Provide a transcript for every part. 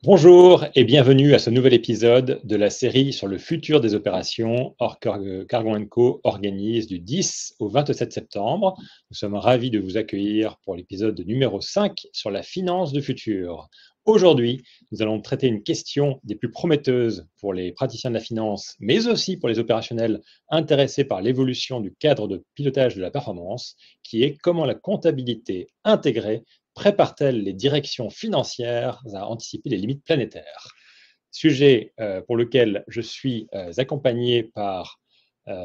Bonjour et bienvenue à ce nouvel épisode de la série sur le futur des opérations Cargo Co organise du 10 au 27 septembre. Nous sommes ravis de vous accueillir pour l'épisode numéro 5 sur la finance du futur. Aujourd'hui, nous allons traiter une question des plus prometteuses pour les praticiens de la finance, mais aussi pour les opérationnels intéressés par l'évolution du cadre de pilotage de la performance, qui est comment la comptabilité intégrée prépare-t-elle les directions financières à anticiper les limites planétaires? Sujet pour lequel je suis accompagné par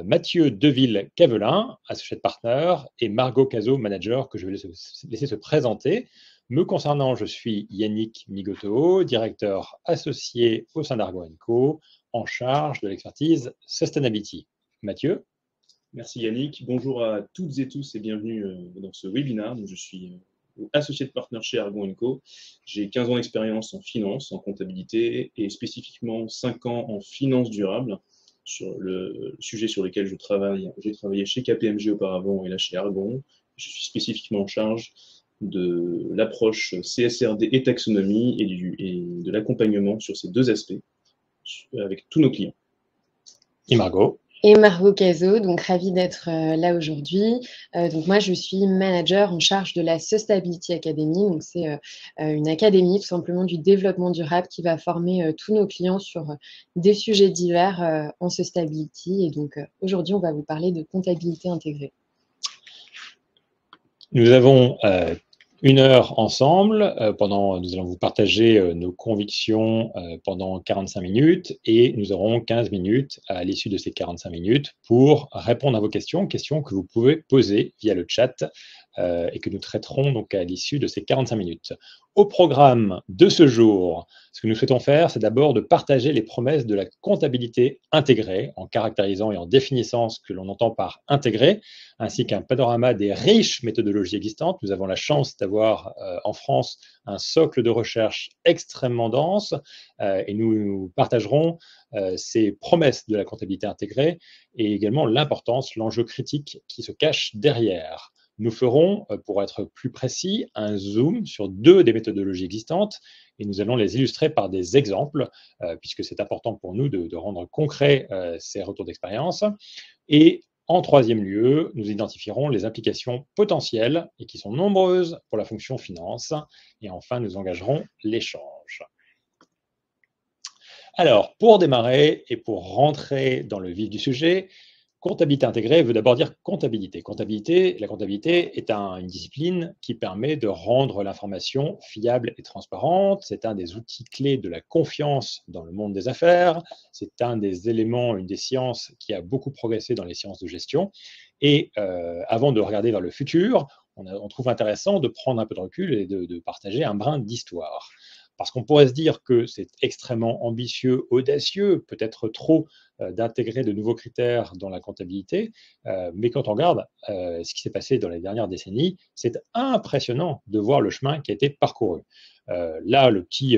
Mathieu Deville-Cavelin, associé de partner, et Margot Cazot, manager, que je vais laisser se présenter. Me concernant, je suis Yannick Migoto, directeur associé au sein d'Argo & Co, en charge de l'expertise Sustainability. Mathieu? Merci Yannick. Bonjour à toutes et tous et bienvenue dans ce webinaire. Je suis associé de partner chez Argo & Co. J'ai 15 ans d'expérience en finance, en comptabilité et spécifiquement 5 ans en finance durable sur le sujet sur lequel je travaille. J'ai travaillé chez KPMG auparavant et là chez Argon. Je suis spécifiquement en charge de l'approche CSRD et taxonomie et de l'accompagnement sur ces deux aspects avec tous nos clients. Et Margot? Et Margot Cazot, donc ravie d'être là aujourd'hui. Donc moi, je suis manager en charge de la Sustainability Academy. Donc c'est une académie tout simplement du développement durable qui va former tous nos clients sur des sujets divers en sustainability. Et donc aujourd'hui, on va vous parler de comptabilité intégrée. Nous avons une heure ensemble. Nous allons vous partager nos convictions pendant 45 minutes et nous aurons 15 minutes à l'issue de ces 45 minutes pour répondre à vos questions, questions que vous pouvez poser via le chat et que nous traiterons donc à l'issue de ces 45 minutes. Au programme de ce jour, ce que nous souhaitons faire, c'est d'abord de partager les promesses de la comptabilité intégrée en caractérisant et en définissant ce que l'on entend par intégré, ainsi qu'un panorama des riches méthodologies existantes. Nous avons la chance d'avoir en France un socle de recherche extrêmement dense et nous partagerons ces promesses de la comptabilité intégrée et également l'importance, l'enjeu critique qui se cache derrière. Nous ferons, pour être plus précis, un zoom sur deux des méthodologies existantes et nous allons les illustrer par des exemples, puisque c'est important pour nous de rendre concret ces retours d'expérience. Et en troisième lieu, nous identifierons les implications potentielles et qui sont nombreuses pour la fonction finance. Et enfin, nous engagerons l'échange. Alors, pour démarrer et pour rentrer dans le vif du sujet, comptabilité intégrée veut d'abord dire comptabilité. La comptabilité est une discipline qui permet de rendre l'information fiable et transparente. C'est un des outils clés de la confiance dans le monde des affaires. C'est un des éléments, une des sciences qui a beaucoup progressé dans les sciences de gestion. Et avant de regarder vers le futur, on trouve intéressant de prendre un peu de recul et de partager un brin d'histoire. Parce qu'on pourrait se dire que c'est extrêmement ambitieux, audacieux, peut-être trop, d'intégrer de nouveaux critères dans la comptabilité. Mais quand on regarde ce qui s'est passé dans les dernières décennies, c'est impressionnant de voir le chemin qui a été parcouru. Là, le petit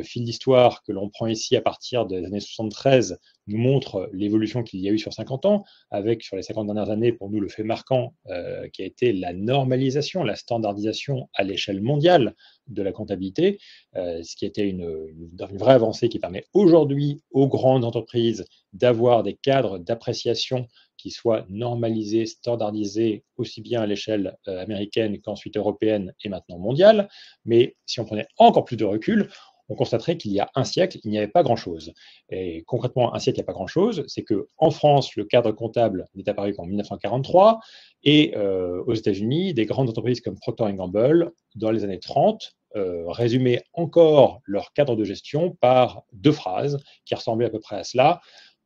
fil d'histoire que l'on prend ici à partir des années 73 nous montre l'évolution qu'il y a eu sur 50 ans, avec sur les 50 dernières années, pour nous, le fait marquant qui a été la normalisation, la standardisation à l'échelle mondiale de la comptabilité, ce qui a été une vraie avancée qui permet aujourd'hui aux grandes entreprises d'avoir des cadres d'appréciation qui soient normalisés, standardisés, aussi bien à l'échelle américaine qu'ensuite européenne et maintenant mondiale. Mais si on prenait encore plus de recul, on constaterait qu'il y a un siècle, il n'y avait pas grand-chose. Et concrètement, un siècle, il n'y a pas grand-chose. C'est qu'en France, le cadre comptable n'est apparu qu'en 1943, et aux États-Unis, des grandes entreprises comme Procter & Gamble, dans les années 30, résumaient encore leur cadre de gestion par deux phrases qui ressemblaient à peu près à cela.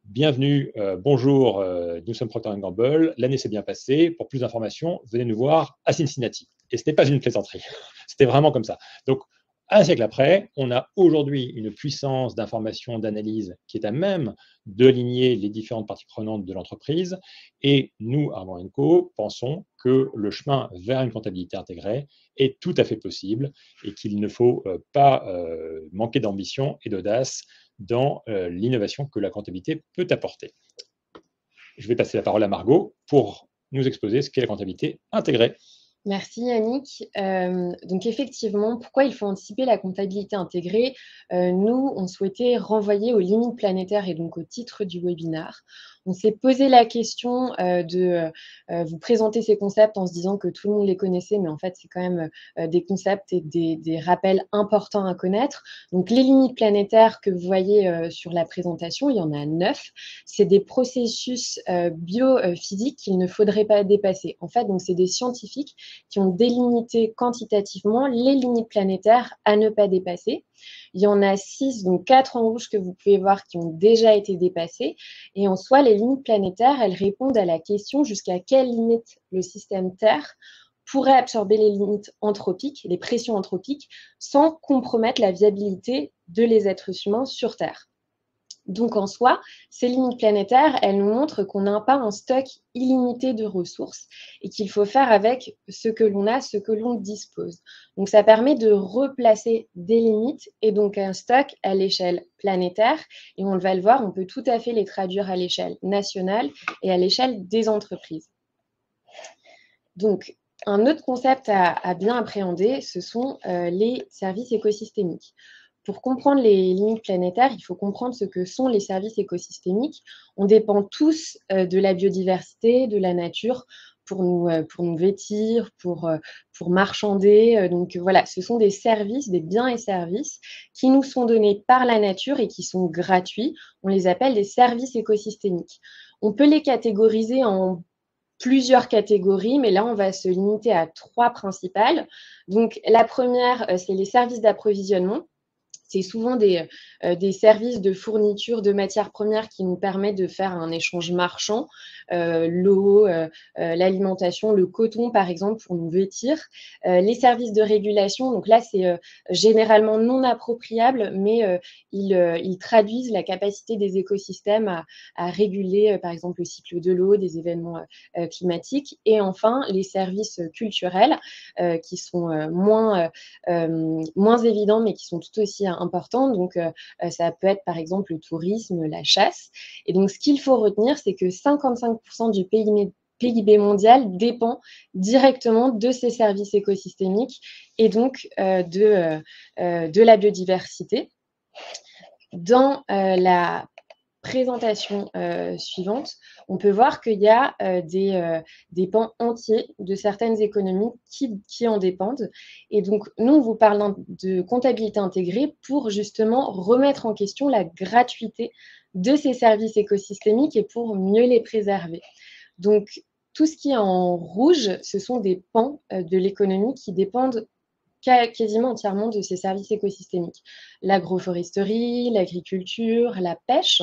Bienvenue, bonjour, nous sommes Procter & Gamble, l'année s'est bien passée, pour plus d'informations, venez nous voir à Cincinnati. Et ce n'est pas une plaisanterie, c'était vraiment comme ça. Donc, un siècle après, on a aujourd'hui une puissance d'information, d'analyse qui est à même d'aligner les différentes parties prenantes de l'entreprise. Et nous, Argo & Co, pensons que le chemin vers une comptabilité intégrée est tout à fait possible et qu'il ne faut pas manquer d'ambition et d'audace dans l'innovation que la comptabilité peut apporter. Je vais passer la parole à Margot pour nous exposer ce qu'est la comptabilité intégrée. Merci Yannick. Donc effectivement, pourquoi il faut anticiper la comptabilité intégrée? Nous, on souhaitait renvoyer aux limites planétaires et donc au titre du webinaire. On s'est posé la question de vous présenter ces concepts en se disant que tout le monde les connaissait, mais en fait, c'est quand même des concepts et des rappels importants à connaître. Donc les limites planétaires que vous voyez sur la présentation, il y en a 9. C'est des processus biophysiques qu'il ne faudrait pas dépasser. En fait, donc c'est des scientifiques qui ont délimité quantitativement les limites planétaires à ne pas dépasser. Il y en a 6, donc 4 en rouge que vous pouvez voir qui ont déjà été dépassées. Et en soi, les limites planétaires, elles répondent à la question jusqu'à quelle limite le système Terre pourrait absorber les limites anthropiques, les pressions anthropiques, sans compromettre la viabilité de les êtres humains sur Terre. Donc en soi, ces limites planétaires, elles nous montrent qu'on n'a pas un stock illimité de ressources et qu'il faut faire avec ce que l'on a, ce que l'on dispose. Donc ça permet de replacer des limites et donc un stock à l'échelle planétaire. Et on va le voir, on peut tout à fait les traduire à l'échelle nationale et à l'échelle des entreprises. Donc un autre concept à bien appréhender, ce sont les services écosystémiques. Pour comprendre les limites planétaires, il faut comprendre ce que sont les services écosystémiques. On dépend tous de la biodiversité, de la nature pour nous vêtir, pour marchander. Donc voilà, ce sont des services, des biens et services qui nous sont donnés par la nature et qui sont gratuits. On les appelle des services écosystémiques. On peut les catégoriser en plusieurs catégories, mais là, on va se limiter à 3 principales. Donc la première, c'est les services d'approvisionnement. C'est souvent des services de fourniture de matières premières qui nous permettent de faire un échange marchand, l'eau, l'alimentation, le coton par exemple pour nous vêtir. Les services de régulation, donc là c'est généralement non appropriable, mais ils traduisent la capacité des écosystèmes à réguler par exemple le cycle de l'eau, des événements climatiques. Et enfin les services culturels qui sont moins évidents mais qui sont tout aussi importants. Donc, ça peut être par exemple le tourisme, la chasse. Et donc, ce qu'il faut retenir, c'est que 55% du PIB mondial dépend directement de ces services écosystémiques et donc de la biodiversité. Dans la présentation suivante, on peut voir qu'il y a des pans entiers de certaines économies qui en dépendent. Et donc, nous, on vous parle de comptabilité intégrée pour justement remettre en question la gratuité de ces services écosystémiques et pour mieux les préserver. Donc, tout ce qui est en rouge, ce sont des pans de l'économie qui dépendent quasiment entièrement de ces services écosystémiques. L'agroforesterie, l'agriculture, la pêche.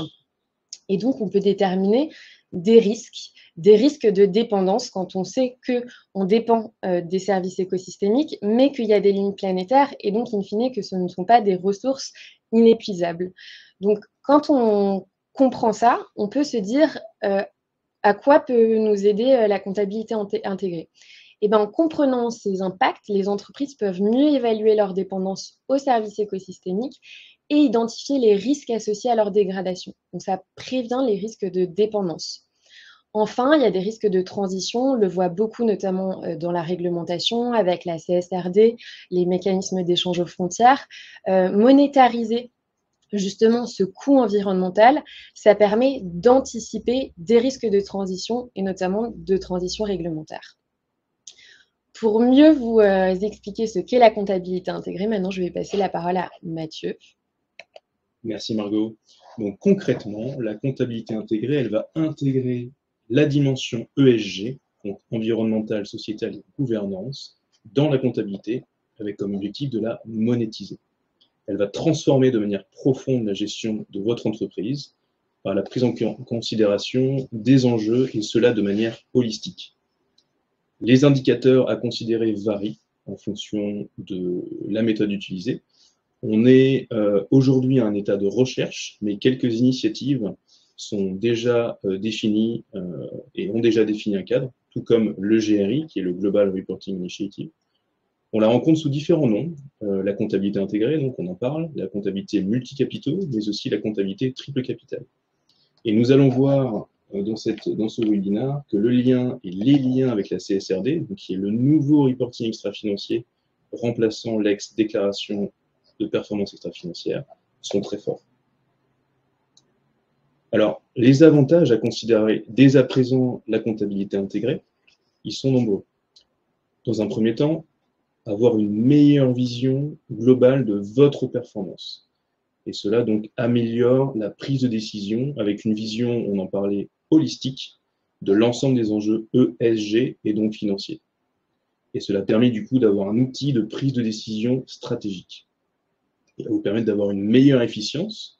Et donc, on peut déterminer des risques de dépendance quand on sait qu'on dépend des services écosystémiques, mais qu'il y a des limites planétaires et donc, in fine, que ce ne sont pas des ressources inépuisables. Donc, quand on comprend ça, on peut se dire à quoi peut nous aider la comptabilité intégrée. Et bien, en comprenant ces impacts, les entreprises peuvent mieux évaluer leur dépendance aux services écosystémiques et identifier les risques associés à leur dégradation. Donc, ça prévient les risques de dépendance. Enfin, il y a des risques de transition. On le voit beaucoup, notamment dans la réglementation, avec la CSRD, les mécanismes d'échange aux frontières. Monétariser justement ce coût environnemental, ça permet d'anticiper des risques de transition et notamment de transition réglementaire. Pour mieux vous expliquer ce qu'est la comptabilité intégrée, maintenant je vais passer la parole à Mathieu. Merci Margot. Donc concrètement, la comptabilité intégrée, elle va intégrer la dimension ESG, donc environnementale, sociétale et gouvernance, dans la comptabilité, avec comme objectif de la monétiser. Elle va transformer de manière profonde la gestion de votre entreprise par la prise en considération des enjeux, et cela de manière holistique. Les indicateurs à considérer varient en fonction de la méthode utilisée. On est aujourd'hui à un état de recherche, mais quelques initiatives sont déjà définies et ont déjà défini un cadre, tout comme le GRI, qui est le Global Reporting Initiative. On la rencontre sous différents noms, la comptabilité intégrée, donc on en parle, la comptabilité multicapitaux, mais aussi la comptabilité triple capital. Et nous allons voir dans ce webinaire que le lien et les liens avec la CSRD, donc qui est le nouveau reporting extra-financier remplaçant l'ex-déclaration de performance extra-financière, sont très forts. Alors, les avantages à considérer dès à présent la comptabilité intégrée, ils sont nombreux. Dans un premier temps, avoir une meilleure vision globale de votre performance. Et cela donc améliore la prise de décision avec une vision, on en parlait, holistique de l'ensemble des enjeux ESG et donc financiers. Et cela permet du coup d'avoir un outil de prise de décision stratégique. Il va vous permettre d'avoir une meilleure efficience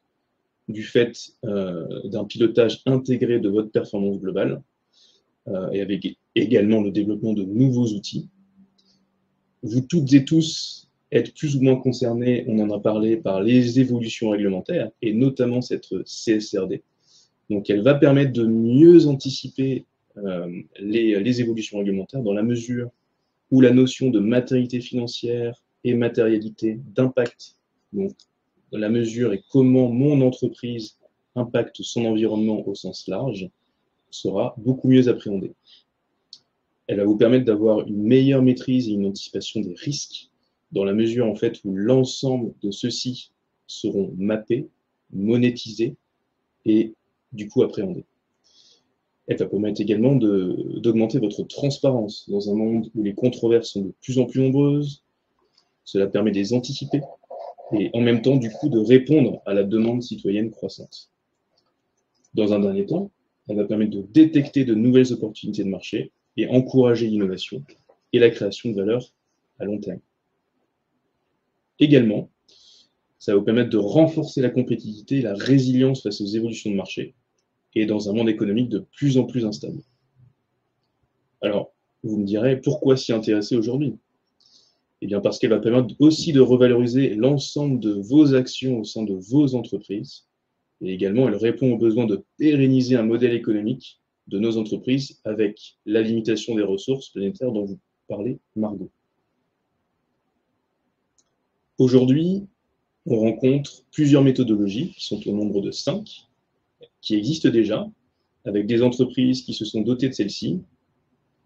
du fait d'un pilotage intégré de votre performance globale et avec également le développement de nouveaux outils. Vous toutes et tous êtes plus ou moins concernés, on en a parlé, par les évolutions réglementaires, et notamment cette CSRD. Donc elle va permettre de mieux anticiper les évolutions réglementaires dans la mesure où la notion de matérialité financière et matérialité d'impact, donc dans la mesure et comment mon entreprise impacte son environnement au sens large, sera beaucoup mieux appréhendée. Elle va vous permettre d'avoir une meilleure maîtrise et une anticipation des risques, dans la mesure en fait où l'ensemble de ceux-ci seront mappés, monétisés et du coup appréhendés. Elle va permettre également d'augmenter votre transparence dans un monde où les controverses sont de plus en plus nombreuses. Cela permet de les anticiper et en même temps du coup de répondre à la demande citoyenne croissante. Dans un dernier temps, elle va permettre de détecter de nouvelles opportunités de marché et encourager l'innovation et la création de valeur à long terme. Également, ça va vous permettre de renforcer la compétitivité et la résilience face aux évolutions de marché et dans un monde économique de plus en plus instable. Alors, vous me direz, pourquoi s'y intéresser aujourd'hui? Eh bien, parce qu'elle va permettre aussi de revaloriser l'ensemble de vos actions au sein de vos entreprises. Et également, elle répond au besoin de pérenniser un modèle économique de nos entreprises avec la limitation des ressources planétaires dont vous parlez, Margot. Aujourd'hui, on rencontre plusieurs méthodologies, qui sont au nombre de 5, qui existent déjà, avec des entreprises qui se sont dotées de celles-ci,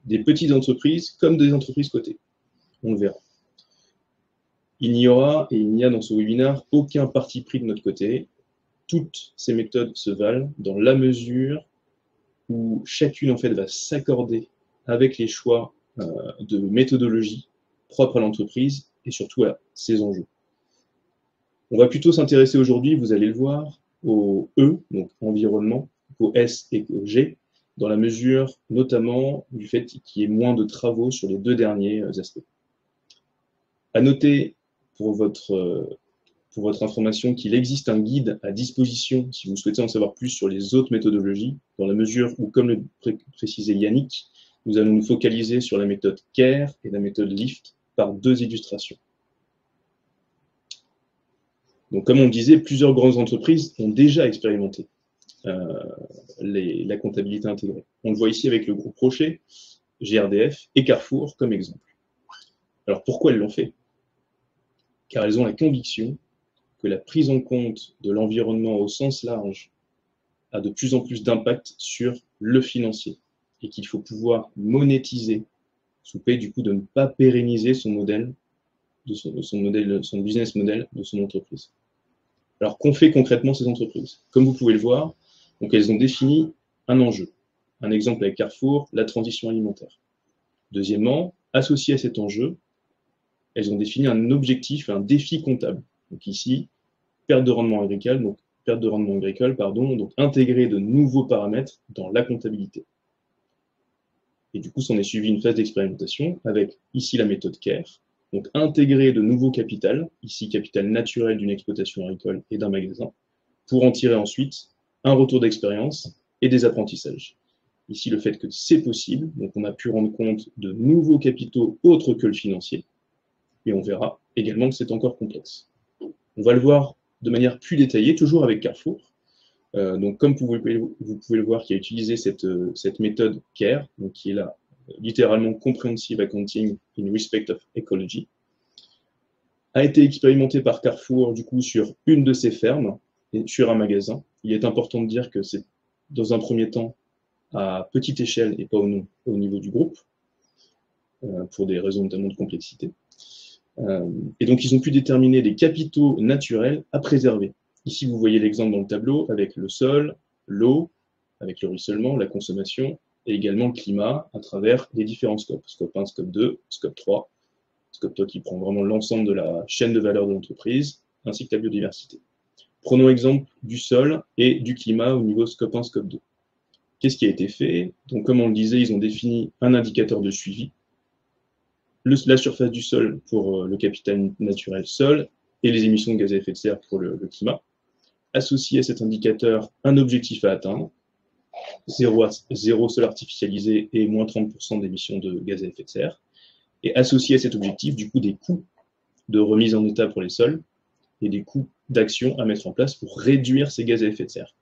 des petites entreprises comme des entreprises cotées. On le verra. Il n'y aura, et il n'y a dans ce webinaire, aucun parti pris de notre côté. Toutes ces méthodes se valent dans la mesure où chacune en fait va s'accorder avec les choix de méthodologie propres à l'entreprise et surtout à ses enjeux. On va plutôt s'intéresser aujourd'hui, vous allez le voir, au E, donc environnement, au S et au G, dans la mesure notamment du fait qu'il y ait moins de travaux sur les deux derniers aspects. À noter pour votre information qu'il existe un guide à disposition si vous souhaitez en savoir plus sur les autres méthodologies, dans la mesure où, comme le précisait Yannick, nous allons nous focaliser sur la méthode CARE et la méthode LIFT par 2 illustrations. Donc, comme on le disait, plusieurs grandes entreprises ont déjà expérimenté la comptabilité intégrée. On le voit ici avec le groupe Rocher, GRDF et Carrefour comme exemple. Alors, pourquoi elles l'ont fait? Car elles ont la conviction que la prise en compte de l'environnement au sens large a de plus en plus d'impact sur le financier et qu'il faut pouvoir monétiser sous peine du coup de ne pas pérenniser son modèle, son business model de son entreprise. Alors, qu'ont fait concrètement ces entreprises? Comme vous pouvez le voir, donc elles ont défini un enjeu. Un exemple avec Carrefour, la transition alimentaire. Deuxièmement, associé à cet enjeu, elles ont défini un objectif, un défi comptable. Donc ici, perte de rendement agricole, donc intégrer de nouveaux paramètres dans la comptabilité. Et du coup, s'en est suivi une phase d'expérimentation avec ici la méthode CARE, donc intégrer de nouveaux capital, ici capital naturel d'une exploitation agricole et d'un magasin, pour en tirer ensuite un retour d'expérience et des apprentissages. Ici, le fait que c'est possible, donc on a pu rendre compte de nouveaux capitaux autres que le financier, et on verra également que c'est encore complexe. On va le voir de manière plus détaillée, toujours avec Carrefour. Donc, comme vous pouvez le voir, qui a utilisé cette méthode CARE, donc qui est là, littéralement Comprehensive Accounting in Respect of Ecology, a été expérimenté par Carrefour, du coup, sur une de ses fermes et sur un magasin. Il est important de dire que c'est, dans un premier temps, à petite échelle et pas au niveau du groupe, pour des raisons notamment de complexité. Et donc, ils ont pu déterminer des capitaux naturels à préserver. Ici, vous voyez l'exemple dans le tableau avec le sol, l'eau, avec le ruissellement, la consommation, et également le climat à travers les différents scopes. Scope 1, scope 2, scope 3. Scope 3 qui prend vraiment l'ensemble de la chaîne de valeur de l'entreprise, ainsi que la biodiversité. Prenons l'exemple du sol et du climat au niveau scope 1, scope 2. Qu'est-ce qui a été fait? Donc, comme on le disait, ils ont défini un indicateur de suivi, la surface du sol pour le capital naturel sol et les émissions de gaz à effet de serre pour le climat. Associé à cet indicateur un objectif à atteindre, zéro sol artificialisé et moins 30% d'émissions de gaz à effet de serre. Et associé à cet objectif, du coup, des coûts de remise en état pour les sols et des coûts d'action à mettre en place pour réduire ces gaz à effet de serre.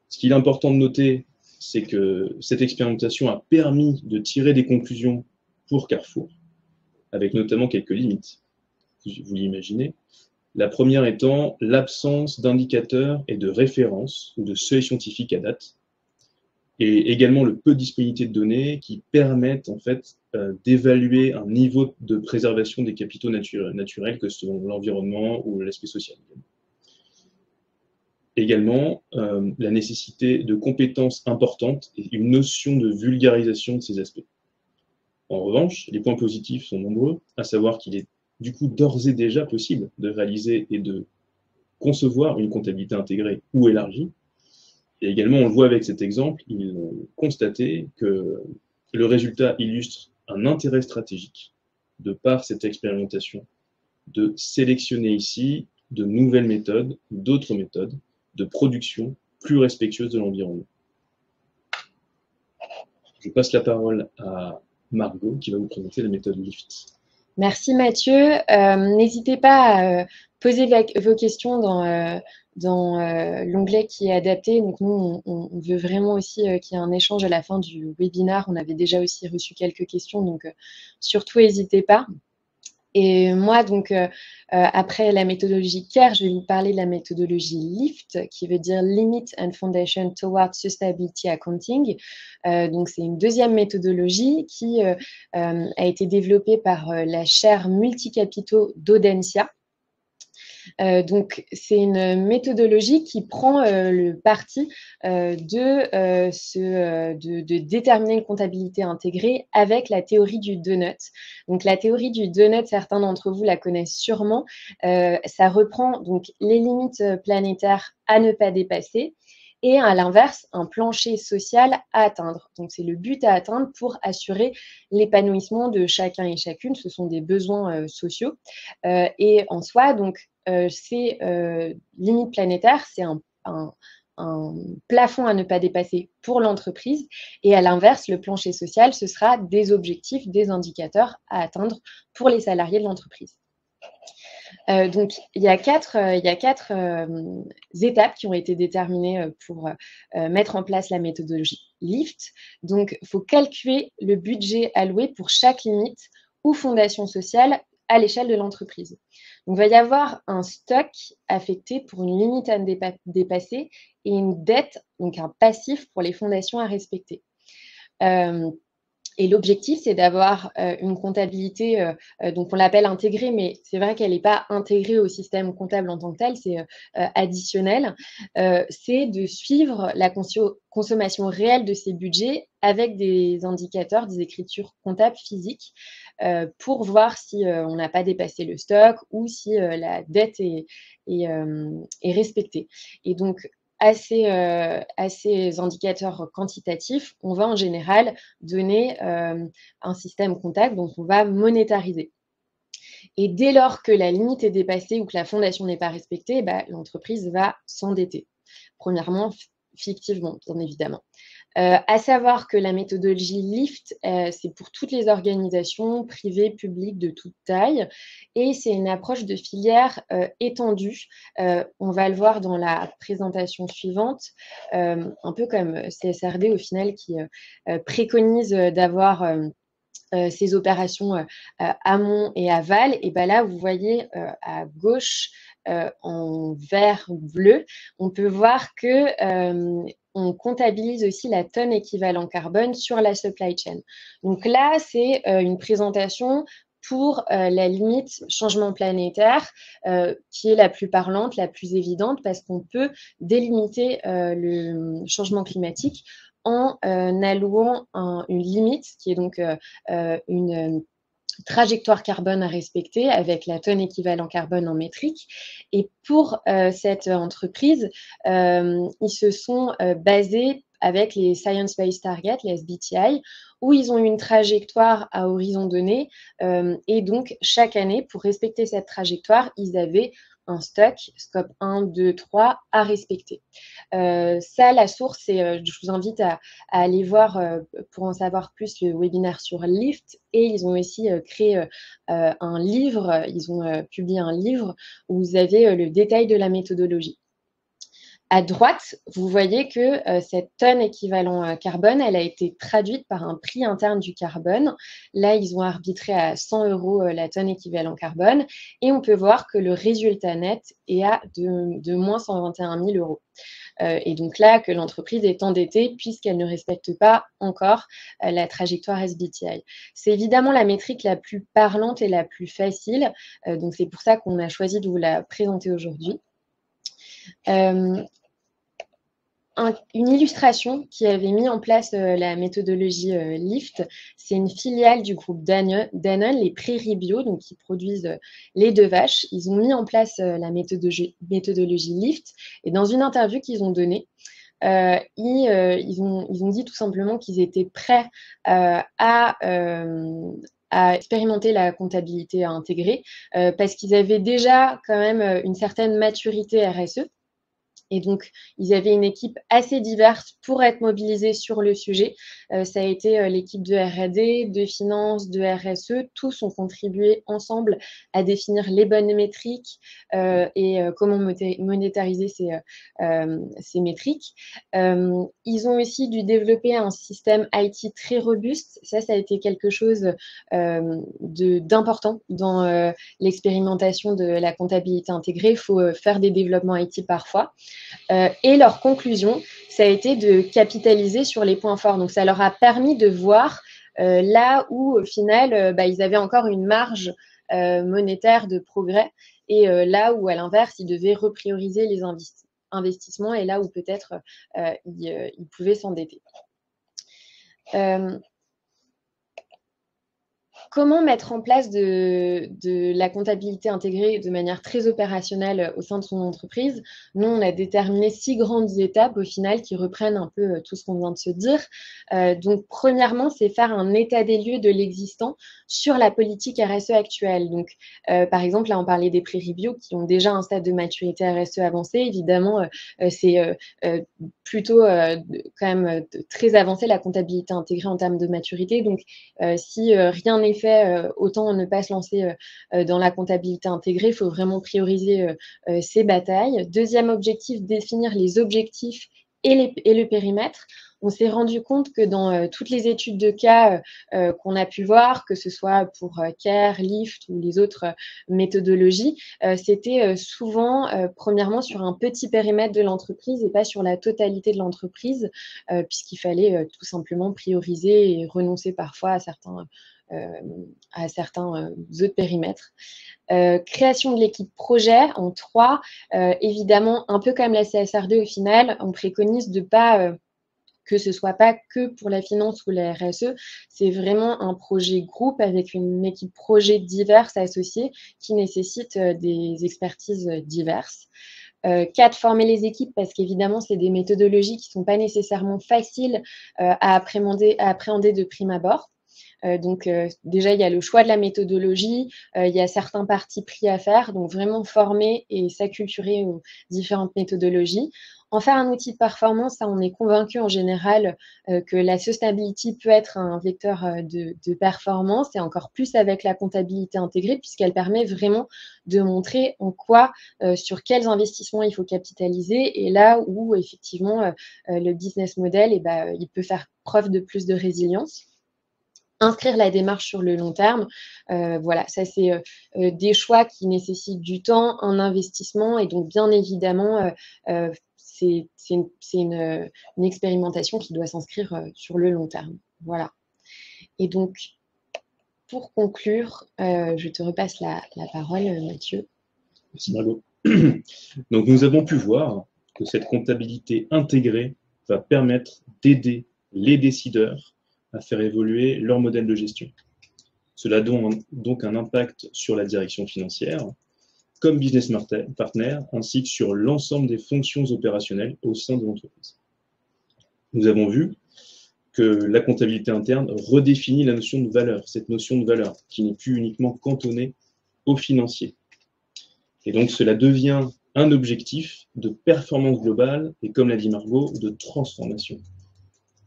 Ce qu'il est important de noter, c'est que cette expérimentation a permis de tirer des conclusions pour Carrefour, avec notamment quelques limites, vous l'imaginez. La première étant l'absence d'indicateurs et de références ou de seuils scientifiques à date, et également le peu de disponibilité de données qui permettent en fait d'évaluer un niveau de préservation des capitaux naturels que sont l'environnement ou l'aspect social. Également, la nécessité de compétences importantes et une notion de vulgarisation de ces aspects. En revanche, les points positifs sont nombreux, à savoir qu'il est du coup d'ores et déjà possible de réaliser et de concevoir une comptabilité intégrée ou élargie. Et également, on le voit avec cet exemple, ils ont constaté que le résultat illustre un intérêt stratégique de par cette expérimentation, de sélectionner ici de nouvelles méthodes, d'autres méthodes de production plus respectueuses de l'environnement. Je passe la parole à Margot qui va vous présenter la méthode LIFT. Merci Mathieu. N'hésitez pas à poser vos questions dans l'onglet qui est adapté. Donc nous, on veut vraiment aussi qu'il y ait un échange à la fin du webinaire. On avait déjà aussi reçu quelques questions, donc surtout n'hésitez pas. Et moi, donc, après la méthodologie CARE, je vais vous parler de la méthodologie LIFT, qui veut dire Limit and Foundation Towards Sustainability Accounting. Donc, c'est une deuxième méthodologie qui a été développée par la chaire multicapitaux d'Audencia. Donc, c'est une méthodologie qui prend le parti de déterminer une comptabilité intégrée avec la théorie du donut. Donc, la théorie du donut, certains d'entre vous la connaissent sûrement. Ça reprend donc les limites planétaires à ne pas dépasser et à l'inverse, un plancher social à atteindre. Donc, c'est le but à atteindre pour assurer l'épanouissement de chacun et chacune. Ce sont des besoins sociaux. Et en soi, donc, ces limites planétaires, c'est un plafond à ne pas dépasser pour l'entreprise. Et à l'inverse, le plancher social, ce sera des objectifs, des indicateurs à atteindre pour les salariés de l'entreprise. Donc, il y a quatre étapes qui ont été déterminées pour mettre en place la méthodologie LIFT. Donc, il faut calculer le budget alloué pour chaque limite ou fondation sociale à l'échelle de l'entreprise. Donc, il va y avoir un stock affecté pour une limite à ne dépasser et une dette, donc un passif pour les fondations à respecter. Et l'objectif, c'est d'avoir une comptabilité, donc on l'appelle intégrée, mais c'est vrai qu'elle n'est pas intégrée au système comptable en tant que tel, c'est additionnel. C'est de suivre la consommation réelle de ces budgets avec des indicateurs, des écritures comptables physiques pour voir si on n'a pas dépassé le stock ou si la dette est respectée. Et donc, à ces indicateurs quantitatifs, on va en général donner un système comptable dont on va monétariser. Et dès lors que la limite est dépassée ou que la fondation n'est pas respectée, l'entreprise va s'endetter. Premièrement, fictivement, bien évidemment. À savoir que la méthodologie LIFT, c'est pour toutes les organisations privées, publiques de toute taille, et c'est une approche de filière étendue. On va le voir dans la présentation suivante, un peu comme CSRD au final qui préconise d'avoir ces opérations amont et aval. Et là, vous voyez à gauche, en vert bleu, on peut voir que on comptabilise aussi la tonne équivalent carbone sur la supply chain. Donc là, c'est une présentation pour la limite changement planétaire, qui est la plus parlante, la plus évidente, parce qu'on peut délimiter le changement climatique en allouant une limite, qui est donc une trajectoire carbone à respecter avec la tonne équivalent carbone en métrique. Et pour cette entreprise, ils se sont basés avec les Science Based Targets, les SBTI, où ils ont une trajectoire à horizon donné. Et donc, chaque année, pour respecter cette trajectoire, ils avaient un stock, scope 1, 2, 3, à respecter. Ça, la source, je vous invite à aller voir, pour en savoir plus, le webinaire sur Lift. Et ils ont aussi créé un livre, ils ont publié un livre où vous avez le détail de la méthodologie. À droite, vous voyez que cette tonne équivalent carbone, elle a été traduite par un prix interne du carbone. Là, ils ont arbitré à 100 € la tonne équivalent carbone. Et on peut voir que le résultat net est à de moins 121 000 €. Et donc là, que l'entreprise est endettée puisqu'elle ne respecte pas encore la trajectoire SBTI. C'est évidemment la métrique la plus parlante et la plus facile. Donc c'est pour ça qu'on a choisi de vous la présenter aujourd'hui. Une illustration qui avait mis en place la méthodologie Lift, c'est une filiale du groupe Danone, les Prairies Bio, donc qui produisent lait de vache. Ils ont mis en place la méthodologie Lift, et dans une interview qu'ils ont donnée, ils ont dit tout simplement qu'ils étaient prêts à expérimenter la comptabilité intégrée parce qu'ils avaient déjà quand même une certaine maturité RSE. Et donc, ils avaient une équipe assez diverse pour être mobilisés sur le sujet. Ça a été l'équipe de R&D, de finance, de RSE. Tous ont contribué ensemble à définir les bonnes métriques et comment monétariser ces métriques. Ils ont aussi dû développer un système IT très robuste. Ça a été quelque chose d'important dans l'expérimentation de la comptabilité intégrée. Il faut faire des développements IT parfois. Et leur conclusion, ça a été de capitaliser sur les points forts. Donc, ça leur a permis de voir là où, au final, ils avaient encore une marge monétaire de progrès et là où, à l'inverse, ils devaient reprioriser les investissements et là où peut-être ils pouvaient s'endetter. Comment mettre en place de la comptabilité intégrée de manière très opérationnelle au sein de son entreprise? Nous, on a déterminé 6 grandes étapes au final qui reprennent un peu tout ce qu'on vient de se dire. Donc, premièrement, c'est faire un état des lieux de l'existant sur la politique RSE actuelle. Donc, par exemple, là, on parlait des Prairies Bio qui ont déjà un stade de maturité RSE avancé. Évidemment, c'est plutôt quand même très avancé la comptabilité intégrée en termes de maturité. Donc, si rien n'est fait, autant ne pas se lancer dans la comptabilité intégrée. Il faut vraiment prioriser ces batailles. Deuxième objectif, définir les objectifs et le périmètre. On s'est rendu compte que dans toutes les études de cas qu'on a pu voir, que ce soit pour CARE, Lift ou les autres méthodologies, c'était souvent, premièrement, sur un petit périmètre de l'entreprise et pas sur la totalité de l'entreprise, puisqu'il fallait tout simplement prioriser et renoncer parfois à certains autres périmètres. Création de l'équipe projet en 3. Évidemment, un peu comme la CSR2 au final, on préconise de pas que ce soit pas que pour la finance ou la RSE, c'est vraiment un projet groupe avec une équipe projet diverse associée qui nécessite des expertises diverses. 4, former les équipes parce qu'évidemment, c'est des méthodologies qui ne sont pas nécessairement faciles à appréhender de prime abord. Donc, déjà, il y a le choix de la méthodologie, il y a certains partis pris à faire, donc vraiment former et s'acculturer aux différentes méthodologies. En faire un outil de performance, ça, on est convaincu en général que la sustainability peut être un vecteur de performance et encore plus avec la comptabilité intégrée puisqu'elle permet vraiment de montrer en quoi, sur quels investissements il faut capitaliser et là où effectivement le business model, il peut faire preuve de plus de résilience. Inscrire la démarche sur le long terme, voilà, ça c'est des choix qui nécessitent du temps, un investissement et donc bien évidemment une expérimentation qui doit s'inscrire sur le long terme. Voilà. Et donc, pour conclure, je te repasse la parole, Mathieu. Merci Margot. Donc nous avons pu voir que cette comptabilité intégrée va permettre d'aider les décideurs à faire évoluer leur modèle de gestion. Cela a donc un impact sur la direction financière, comme business partner, ainsi que sur l'ensemble des fonctions opérationnelles au sein de l'entreprise. Nous avons vu que la comptabilité interne redéfinit la notion de valeur, cette notion de valeur qui n'est plus uniquement cantonnée aux financiers. Et donc cela devient un objectif de performance globale et, comme l'a dit Margot, de transformation.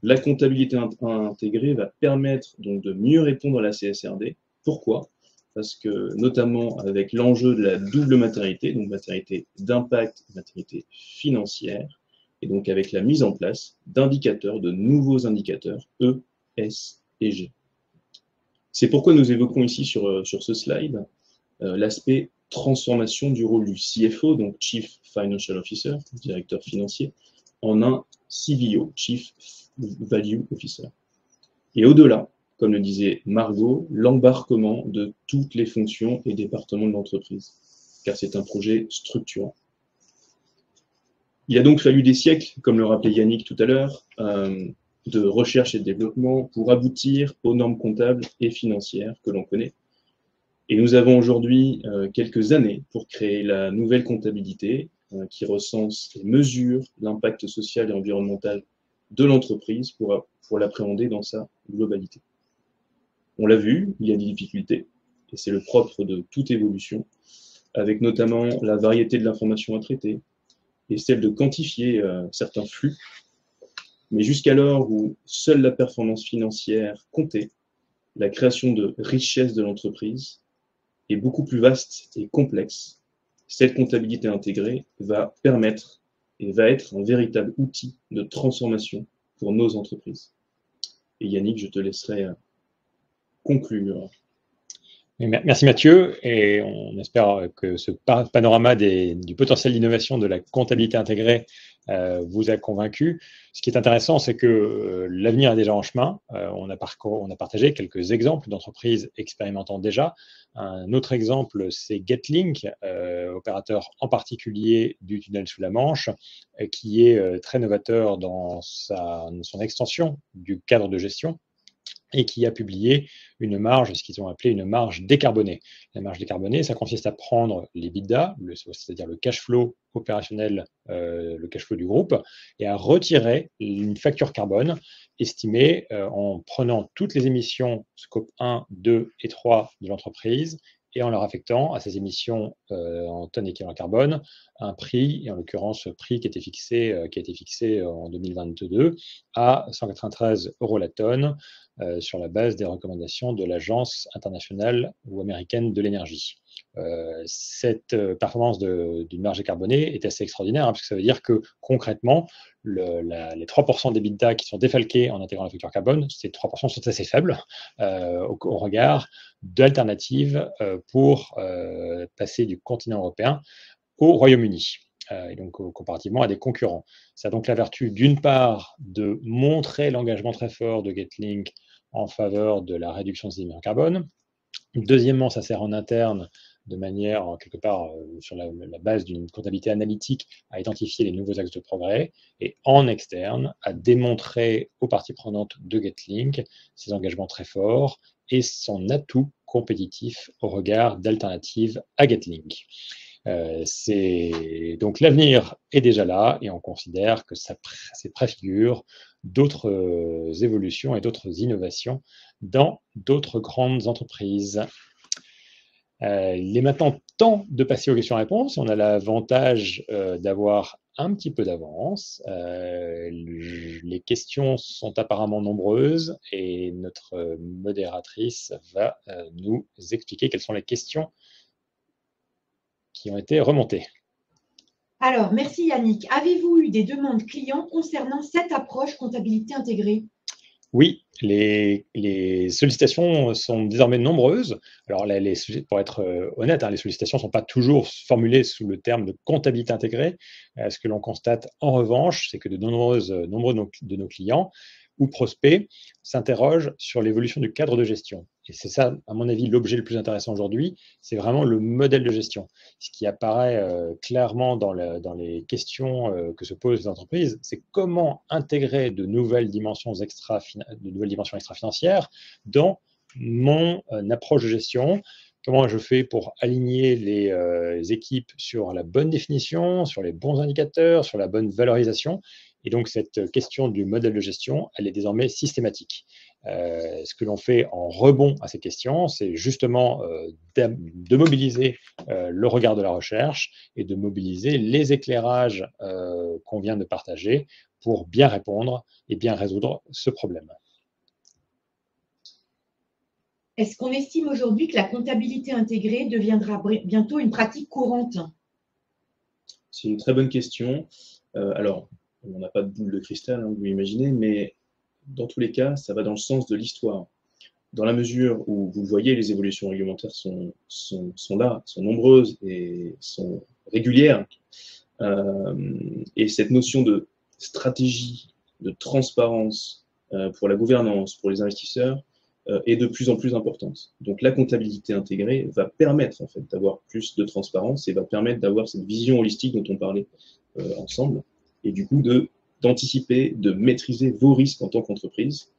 La comptabilité intégrée va permettre donc de mieux répondre à la CSRD. Pourquoi? Parce que, notamment avec l'enjeu de la double matérialité, donc matérialité d'impact, matérialité financière, et donc avec la mise en place d'indicateurs, de nouveaux indicateurs E, S et G. C'est pourquoi nous évoquons ici sur ce slide l'aspect transformation du rôle du CFO, donc Chief Financial Officer, directeur financier, en un CVO, Chief Value Officer. Et au-delà, comme le disait Margot, l'embarquement de toutes les fonctions et départements de l'entreprise, car c'est un projet structurant. Il a donc fallu des siècles, comme le rappelait Yannick tout à l'heure, de recherche et de développement pour aboutir aux normes comptables et financières que l'on connaît. Et nous avons aujourd'hui quelques années pour créer la nouvelle comptabilité qui recense et mesure l'impact social et environnemental de l'entreprise pour l'appréhender dans sa globalité. On l'a vu, il y a des difficultés, et c'est le propre de toute évolution, avec notamment la variété de l'information à traiter et celle de quantifier certains flux. Mais jusqu'alors où seule la performance financière comptait, la création de richesse de l'entreprise est beaucoup plus vaste et complexe. Cette comptabilité intégrée va permettre et va être un véritable outil de transformation pour nos entreprises. Et Yannick, je te laisserai conclure. Merci Mathieu, et on espère que ce panorama du potentiel d'innovation de la comptabilité intégrée vous a convaincu. Ce qui est intéressant, c'est que l'avenir est déjà en chemin. On a partagé quelques exemples d'entreprises expérimentant déjà. Un autre exemple, c'est Getlink, opérateur en particulier du tunnel sous la Manche, qui est très novateur dans son extension du cadre de gestion, et qui a publié une marge, ce qu'ils ont appelé une marge décarbonée. La marge décarbonée, ça consiste à prendre l'EBITDA, c'est-à-dire le cash flow opérationnel, le cash flow du groupe, et à retirer une facture carbone estimée en prenant toutes les émissions scope 1, 2 et 3 de l'entreprise et en leur affectant à ces émissions en tonnes équivalent carbone un prix, et en l'occurrence prix qui a été fixé en 2022 à 193 € la tonne, sur la base des recommandations de l'Agence internationale ou américaine de l'énergie. Cette performance d'une marge décarbonée est assez extraordinaire, parce que ça veut dire que concrètement, les 3% d'EBITDA qui sont défalqués en intégrant la facture carbone, ces 3% sont assez faibles au regard d'alternatives pour passer du continent européen au Royaume-Uni. Et donc comparativement à des concurrents. Ça a donc la vertu, d'une part, de montrer l'engagement très fort de Getlink en faveur de la réduction des émissions carbone. Deuxièmement, ça sert en interne de manière, quelque part, sur la base d'une comptabilité analytique, à identifier les nouveaux axes de progrès, et en externe, à démontrer aux parties prenantes de Getlink ses engagements très forts et son atout compétitif au regard d'alternatives à Getlink. Donc l'avenir est déjà là, et on considère que ça préfigure d'autres évolutions et d'autres innovations dans d'autres grandes entreprises. Il est maintenant temps de passer aux questions-réponses. On a l'avantage d'avoir un petit peu d'avance. Les questions sont apparemment nombreuses, et notre modératrice va nous expliquer quelles sont les questions qui ont été remontées. Alors, merci Yannick. Avez-vous eu des demandes clients concernant cette approche comptabilité intégrée? Oui, les sollicitations sont désormais nombreuses. Alors, pour être honnête, hein, les sollicitations ne sont pas toujours formulées sous le terme de comptabilité intégrée. Ce que l'on constate en revanche, c'est que nombreux de nos clients ou prospects s'interrogent sur l'évolution du cadre de gestion. Et c'est ça, à mon avis, l'objet le plus intéressant aujourd'hui, c'est vraiment le modèle de gestion. Ce qui apparaît clairement dans les questions que se posent les entreprises, c'est comment intégrer de nouvelles dimensions extra-financières dans mon approche de gestion. Comment je fais pour aligner les équipes sur la bonne définition, sur les bons indicateurs, sur la bonne valorisation. Et donc, cette question du modèle de gestion, elle est désormais systématique. Ce que l'on fait en rebond à ces questions, c'est justement de mobiliser le regard de la recherche et de mobiliser les éclairages qu'on vient de partager pour bien répondre et bien résoudre ce problème. Est-ce qu'on estime aujourd'hui que la comptabilité intégrée deviendra bientôt une pratique courante? C'est une très bonne question. Alors, on n'a pas de boule de cristal, hein, vous l'imaginez, mais dans tous les cas, ça va dans le sens de l'histoire. Dans la mesure où, vous le voyez, les évolutions réglementaires sont là, sont nombreuses et sont régulières. Et cette notion de stratégie, de transparence pour la gouvernance, pour les investisseurs, est de plus en plus importante. Donc la comptabilité intégrée va permettre en fait d'avoir plus de transparence et va permettre d'avoir cette vision holistique dont on parlait ensemble, et du coup d'anticiper, de maîtriser vos risques en tant qu'entreprise.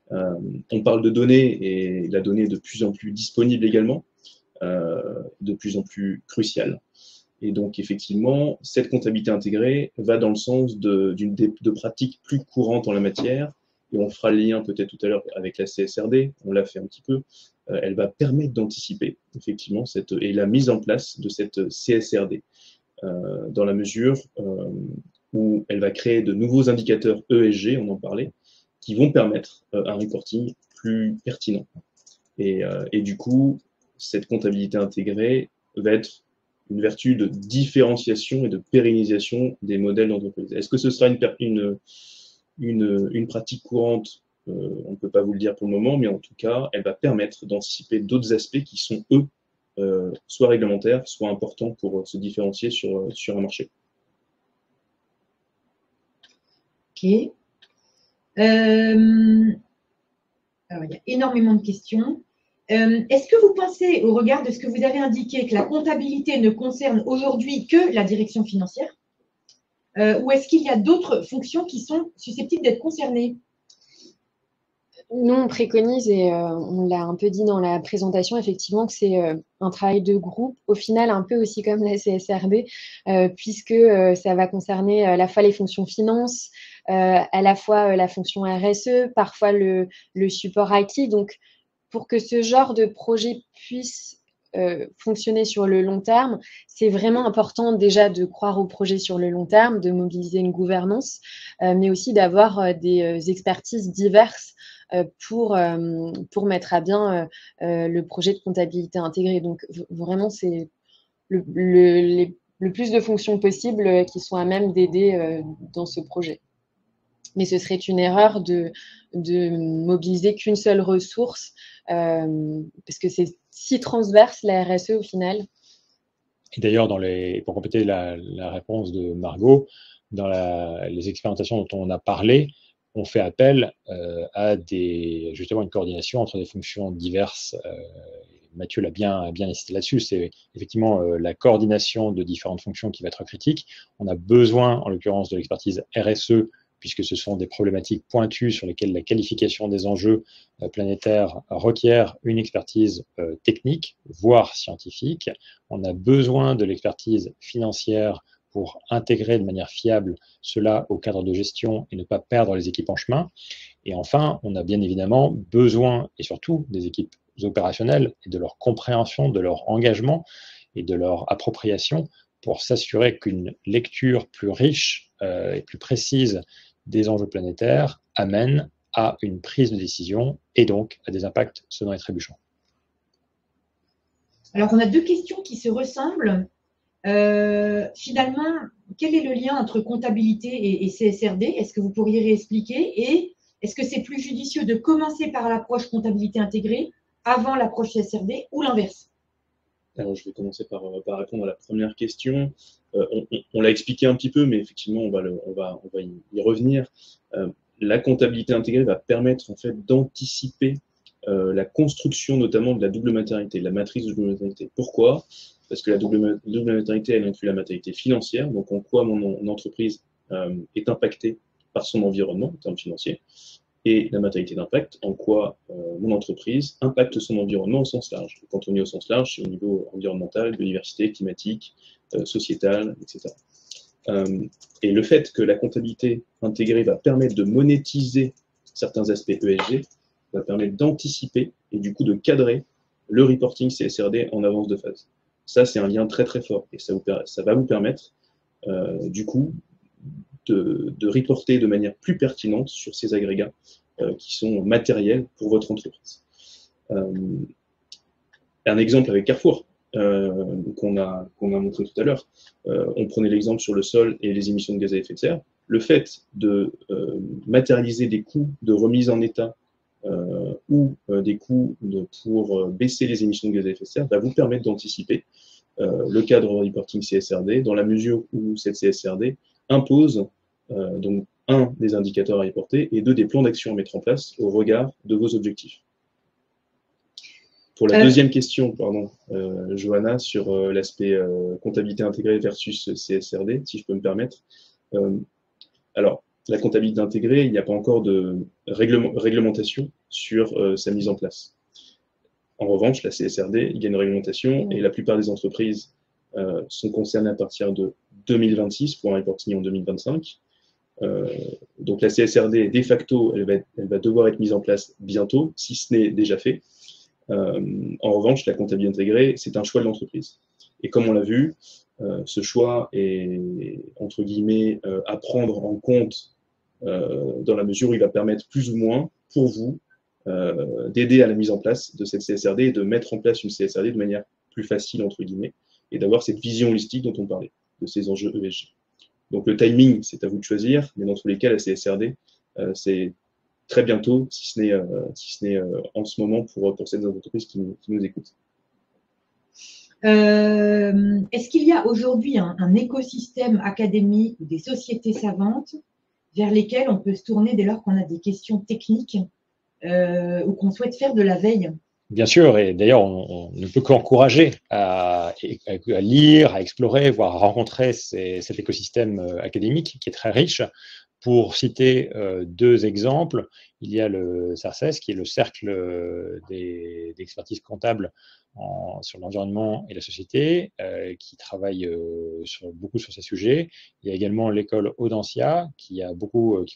On parle de données, et la donnée est de plus en plus disponible également, de plus en plus cruciale. Et donc, effectivement, cette comptabilité intégrée va dans le sens de pratiques plus courantes en la matière, et on fera le lien peut-être tout à l'heure avec la CSRD, on l'a fait un petit peu. Elle va permettre d'anticiper, effectivement, et la mise en place de cette CSRD, dans la mesure où elle va créer de nouveaux indicateurs ESG, on en parlait, qui vont permettre un reporting plus pertinent. Et du coup, cette comptabilité intégrée va être une vertu de différenciation et de pérennisation des modèles d'entreprise. Est-ce que ce sera une pratique courante? On ne peut pas vous le dire pour le moment, mais en tout cas, elle va permettre d'anticiper d'autres aspects qui sont, eux, soit réglementaires, soit importants pour se différencier sur un marché. Ok. Alors, il y a énormément de questions. Est-ce que vous pensez, au regard de ce que vous avez indiqué, que la comptabilité ne concerne aujourd'hui que la direction financière, ou est-ce qu'il y a d'autres fonctions qui sont susceptibles d'être concernées? Nous, on préconise, et on l'a un peu dit dans la présentation, effectivement, que c'est un travail de groupe, au final, un peu aussi comme la CSRD, puisque ça va concerner à la fois les fonctions finance, à la fois la fonction RSE, parfois le support IT. Donc, pour que ce genre de projet puisse fonctionner sur le long terme, c'est vraiment important déjà de croire au projet sur le long terme, de mobiliser une gouvernance, mais aussi d'avoir des expertises diverses pour mettre à bien le projet de comptabilité intégrée. Donc vraiment, c'est le plus de fonctions possibles qui sont à même d'aider dans ce projet. Mais ce serait une erreur de mobiliser qu'une seule ressource, parce que c'est si transverse, la RSE, au final. Et d'ailleurs, pour compléter la réponse de Margot, dans les expérimentations dont on a parlé, on fait appel à justement une coordination entre des fonctions diverses. Mathieu l'a bien insisté là-dessus, c'est effectivement la coordination de différentes fonctions qui va être critique. On a besoin, en l'occurrence, de l'expertise RSE, puisque ce sont des problématiques pointues sur lesquelles la qualification des enjeux planétaires requiert une expertise technique, voire scientifique. On a besoin de l'expertise financière pour intégrer de manière fiable cela au cadre de gestion et ne pas perdre les équipes en chemin. Et enfin, on a bien évidemment besoin, et surtout, des équipes opérationnelles et de leur compréhension, de leur engagement et de leur appropriation pour s'assurer qu'une lecture plus riche et plus précise des enjeux planétaires amène à une prise de décision et donc à des impacts sonnants et trébuchants. Alors, on a deux questions qui se ressemblent. Finalement, quel est le lien entre comptabilité et CSRD? Est-ce que vous pourriez réexpliquer? Et Est-ce que c'est plus judicieux de commencer par l'approche comptabilité intégrée avant l'approche CSRD ou l'inverse? Alors, je vais commencer par répondre à la première question. On l'a expliqué un petit peu, mais effectivement, on va y revenir. La comptabilité intégrée va permettre en fait d'anticiper la construction notamment de la double maternité, de la matrice de double maternité. Pourquoi? Parce que la double maternité, elle inclut la maternité financière, donc en quoi mon entreprise est impactée par son environnement en termes financiers, et la maternité d'impact, en quoi mon entreprise impacte son environnement au sens large. Quand on dit au sens large, c'est au niveau environnemental, biodiversité, climatique, sociétal, etc. Et le fait que la comptabilité intégrée va permettre de monétiser certains aspects ESG, va permettre d'anticiper et du coup de cadrer le reporting CSRD en avance de phase. Ça, c'est un lien très très fort et ça va vous permettre du coup de reporter de manière plus pertinente sur ces agrégats qui sont matériels pour votre entreprise. Un exemple avec Carrefour qu'on a montré tout à l'heure. On prenait l'exemple sur le sol et les émissions de gaz à effet de serre. Le fait de matérialiser des coûts de remise en état ou des coûts pour baisser les émissions de gaz à effet de serre va vous permettre d'anticiper le cadre reporting CSRD dans la mesure où cette CSRD impose donc un des indicateurs à reporter et deux des plans d'action à mettre en place au regard de vos objectifs. Pour la deuxième question, pardon, Johanna, sur l'aspect comptabilité intégrée versus CSRD, si je peux me permettre. Alors, la comptabilité intégrée, il n'y a pas encore de réglementation sur sa mise en place. En revanche, la CSRD, il y a une réglementation et la plupart des entreprises sont concernées à partir de 2026 pour un reporting en 2025. Donc la CSRD, de facto, elle va devoir être mise en place bientôt, si ce n'est déjà fait. En revanche, la comptabilité intégrée, c'est un choix de l'entreprise. Et comme on l'a vu, ce choix est, entre guillemets, à prendre en compte dans la mesure où il va permettre plus ou moins, pour vous, d'aider à la mise en place de cette CSRD et de mettre en place une CSRD de manière plus facile, entre guillemets, et d'avoir cette vision holistique dont on parlait, de ces enjeux ESG. Donc le timing, c'est à vous de choisir, mais dans tous les cas, la CSRD, c'est très bientôt, si ce n'est en ce moment pour certaines entreprises qui nous écoutent. Est-ce qu'il y a aujourd'hui un écosystème académique ou des sociétés savantes vers lesquelles on peut se tourner dès lors qu'on a des questions techniques ou qu'on souhaite faire de la veille? Bien sûr, et d'ailleurs, on ne peut qu'encourager à lire, à explorer, voire à rencontrer cet écosystème académique qui est très riche. Pour citer deux exemples, il y a le CERCES, qui est le cercle d'expertise comptable sur l'environnement et la société, qui travaille beaucoup sur ces sujets. Il y a également l'école Audencia, qui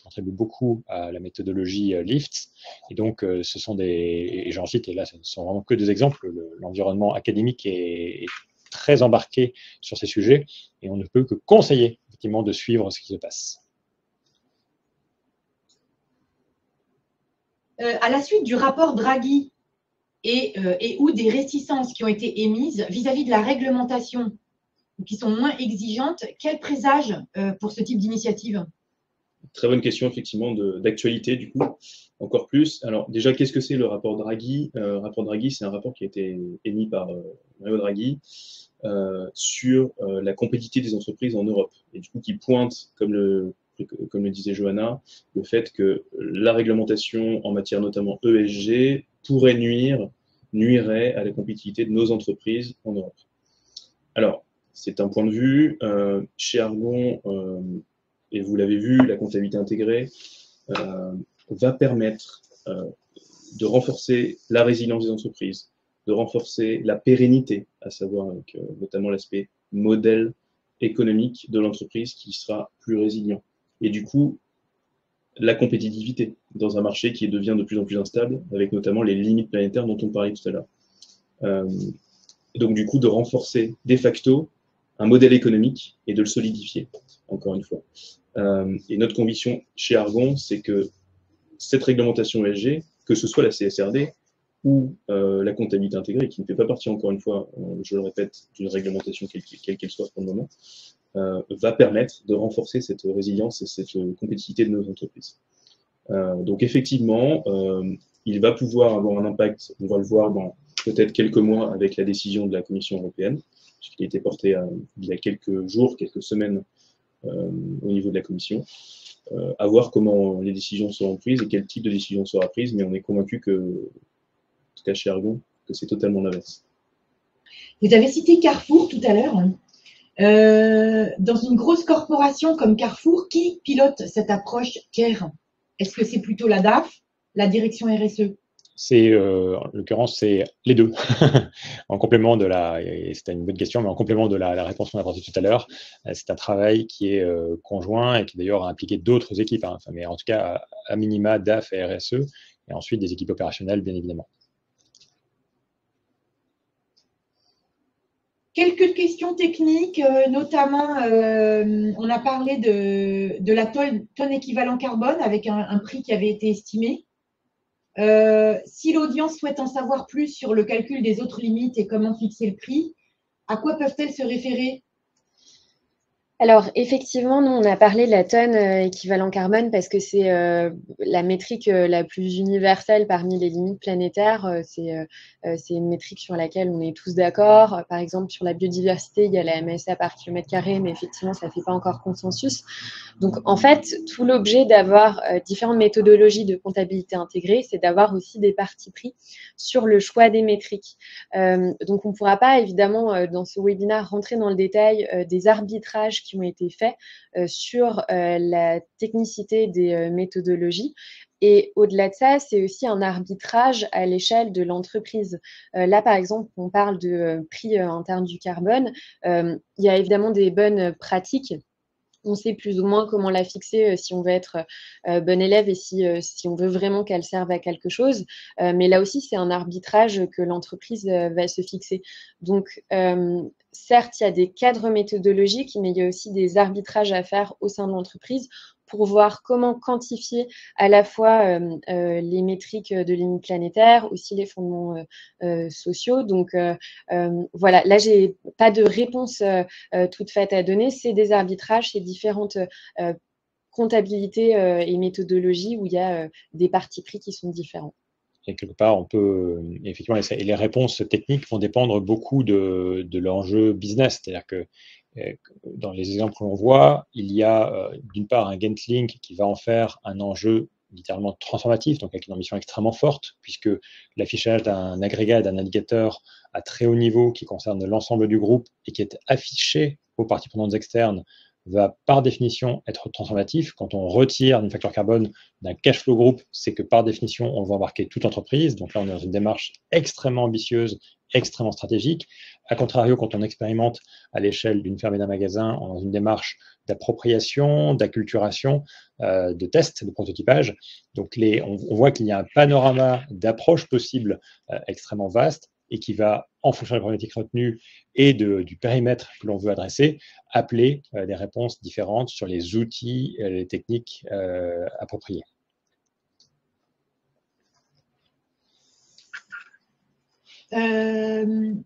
contribue beaucoup à la méthodologie LIFT. Et donc, ce sont et j'en cite, et là, ce ne sont vraiment que des exemples. L'environnement académique est très embarqué sur ces sujets, et on ne peut que conseiller, effectivement, de suivre ce qui se passe. À la suite du rapport Draghi et ou des réticences qui ont été émises vis-à-vis de la réglementation, qui sont moins exigeantes, quel présage pour ce type d'initiative? Très bonne question, effectivement, d'actualité, du coup, encore plus. Alors, déjà, qu'est-ce que c'est le rapport Draghi? Le rapport Draghi, c'est un rapport qui a été émis par Mario Draghi sur la compétitivité des entreprises en Europe, et du coup, qui pointe, comme le disait Johanna, le fait que la réglementation en matière notamment ESG nuirait à la compétitivité de nos entreprises en Europe. Alors, c'est un point de vue. Chez Argon, et vous l'avez vu, la comptabilité intégrée va permettre de renforcer la résilience des entreprises, de renforcer la pérennité, à savoir avec notamment l'aspect modèle économique de l'entreprise qui sera plus résilient. Et du coup, la compétitivité dans un marché qui devient de plus en plus instable, avec notamment les limites planétaires dont on parlait tout à l'heure. Donc du coup, de renforcer de facto un modèle économique et de le solidifier, encore une fois. Et notre conviction chez Argon, c'est que cette réglementation ESG, que ce soit la CSRD ou la comptabilité intégrée, qui ne fait pas partie, encore une fois, je le répète, d'une réglementation quelle qu'elle soit pour le moment, va permettre de renforcer cette résilience et cette compétitivité de nos entreprises. Donc effectivement, il va pouvoir avoir un impact, on va le voir dans peut-être quelques mois avec la décision de la Commission européenne, puisqu'il a été porté il y a quelques jours, quelques semaines au niveau de la Commission, à voir comment les décisions seront prises et quel type de décision sera prise, mais on est convaincu que, en tout cas chez Argon, que c'est totalement l'inverse. Vous avez cité Carrefour tout à l'heure. Dans une grosse corporation comme Carrefour, qui pilote cette approche CARE? Est-ce que c'est plutôt la DAF, la direction RSE? En l'occurrence, c'est les deux. En complément de c'était une bonne question, mais en complément de la réponse qu'on a apportée tout à l'heure, c'est un travail qui est conjoint et qui d'ailleurs a impliqué d'autres équipes, hein. Mais en tout cas, à minima, DAF et RSE, et ensuite des équipes opérationnelles, bien évidemment. Quelques questions techniques, notamment, on a parlé de la tonne équivalent carbone avec un prix qui avait été estimé. Si l'audience souhaite en savoir plus sur le calcul des autres limites et comment fixer le prix, à quoi peuvent-elles se référer? Alors, effectivement, nous, on a parlé de la tonne équivalent carbone parce que c'est la métrique la plus universelle parmi les limites planétaires. C'est une métrique sur laquelle on est tous d'accord. Par exemple, sur la biodiversité, il y a la MSA par kilomètre carré, mais effectivement, ça ne fait pas encore consensus. Donc, en fait, tout l'objet d'avoir différentes méthodologies de comptabilité intégrée, c'est d'avoir aussi des partis pris sur le choix des métriques. Donc, on ne pourra pas, évidemment, dans ce webinaire, rentrer dans le détail des arbitrages qui ont été faits sur la technicité des méthodologies. Et au-delà de ça, c'est aussi un arbitrage à l'échelle de l'entreprise. Là, par exemple, on parle de prix interne du carbone. Il y a évidemment des bonnes pratiques. On sait plus ou moins comment la fixer si on veut être bon élève et si on veut vraiment qu'elle serve à quelque chose. Mais là aussi, c'est un arbitrage que l'entreprise va se fixer. Donc, certes, il y a des cadres méthodologiques, mais il y a aussi des arbitrages à faire au sein de l'entreprise pour voir comment quantifier à la fois les métriques de limites planétaires, aussi les fondements sociaux. Donc, voilà, là, je n'ai pas de réponse toute faite à donner. C'est des arbitrages, c'est différentes comptabilités et méthodologies où il y a des partis pris qui sont différents. Et quelque part, on peut, effectivement, et les réponses techniques vont dépendre beaucoup de l'enjeu business. C'est-à-dire que dans les exemples que l'on voit, il y a d'une part un Gentlink qui va en faire un enjeu littéralement transformatif, donc avec une ambition extrêmement forte, puisque l'affichage d'un agrégat, d'un indicateur à très haut niveau qui concerne l'ensemble du groupe et qui est affiché aux parties prenantes externes va par définition être transformatif. Quand on retire une facture carbone d'un cash flow group, c'est que par définition, on va embarquer toute l'entreprise. Donc là, on est dans une démarche extrêmement ambitieuse, extrêmement stratégique. A contrario, quand on expérimente à l'échelle d'une ferme et d'un magasin, on est dans une démarche d'appropriation, d'acculturation, de test, de prototypage. Donc on voit qu'il y a un panorama d'approches possibles extrêmement vaste et qui va, en fonction de la problématique retenue et du périmètre que l'on veut adresser, appeler des réponses différentes sur les outils et les techniques appropriées. On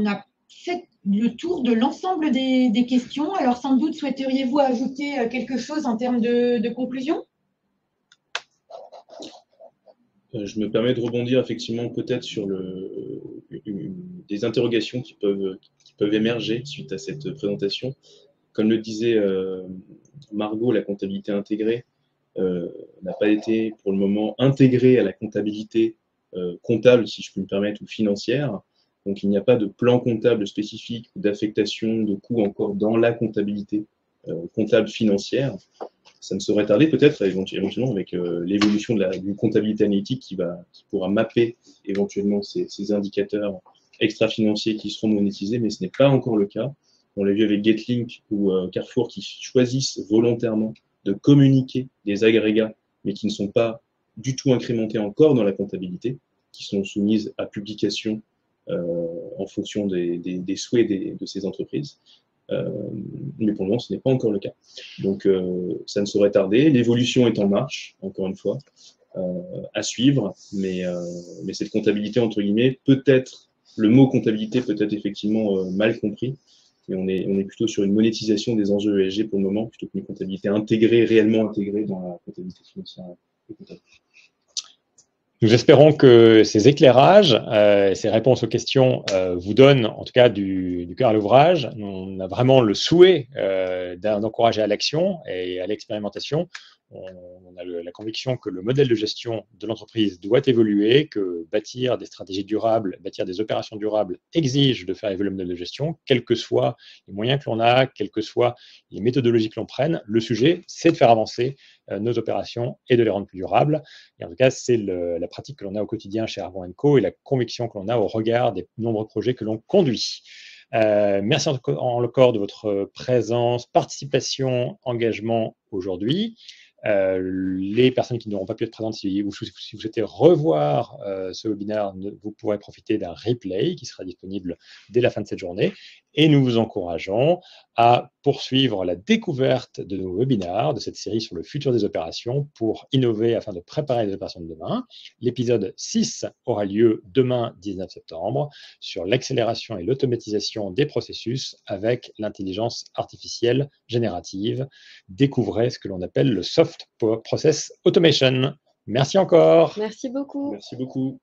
a fait le tour de l'ensemble des questions. Alors, sans doute, souhaiteriez-vous ajouter quelque chose en termes de conclusion? Je me permets de rebondir effectivement peut-être sur des interrogations qui peuvent émerger suite à cette présentation. Comme le disait Margot, la comptabilité intégrée n'a pas été pour le moment intégrée à la comptabilité comptable, si je puis me permettre, ou financière. Donc il n'y a pas de plan comptable spécifique ou d'affectation de coûts encore dans la comptabilité comptable financière. Ça ne saurait tarder peut-être éventuellement avec l'évolution d'une comptabilité analytique qui pourra mapper éventuellement ces indicateurs extra-financiers qui seront monétisés, mais ce n'est pas encore le cas. On l'a vu avec Getlink ou Carrefour qui choisissent volontairement de communiquer des agrégats, mais qui ne sont pas du tout incrémentés encore dans la comptabilité, qui sont soumises à publication en fonction des souhaits de ces entreprises. Mais pour le moment, ce n'est pas encore le cas. Donc, ça ne saurait tarder. L'évolution est en marche, encore une fois, à suivre, mais cette comptabilité, entre guillemets, peut-être, le mot comptabilité peut être effectivement mal compris, Et on est plutôt sur une monétisation des enjeux ESG pour le moment, plutôt qu'une comptabilité intégrée, réellement intégrée dans la comptabilité financière et comptable. Nous espérons que ces éclairages, ces réponses aux questions vous donnent en tout cas du cœur à l'ouvrage. On a vraiment le souhait d'encourager à l'action et à l'expérimentation. On a la conviction que le modèle de gestion de l'entreprise doit évoluer, que bâtir des stratégies durables, bâtir des opérations durables exige de faire évoluer le modèle de gestion, quels que soient les moyens que l'on a, quelles que soient les méthodologies que l'on prenne. Le sujet, c'est de faire avancer nos opérations et de les rendre plus durables. Et en tout cas, c'est la pratique que l'on a au quotidien chez Argan & Co et la conviction que l'on a au regard des nombreux projets que l'on conduit. Merci encore de votre présence, participation, engagement aujourd'hui. Les personnes qui n'auront pas pu être présentes, si vous souhaitez revoir ce webinaire, vous pourrez profiter d'un replay qui sera disponible dès la fin de cette journée. Et nous vous encourageons à poursuivre la découverte de nos webinaires, de cette série sur le futur des opérations pour innover afin de préparer les opérations de demain. L'épisode 6 aura lieu demain, 19 septembre, sur l'accélération et l'automatisation des processus avec l'intelligence artificielle générative. Découvrez ce que l'on appelle le Soft Process Automation. Merci encore. Merci beaucoup. Merci beaucoup.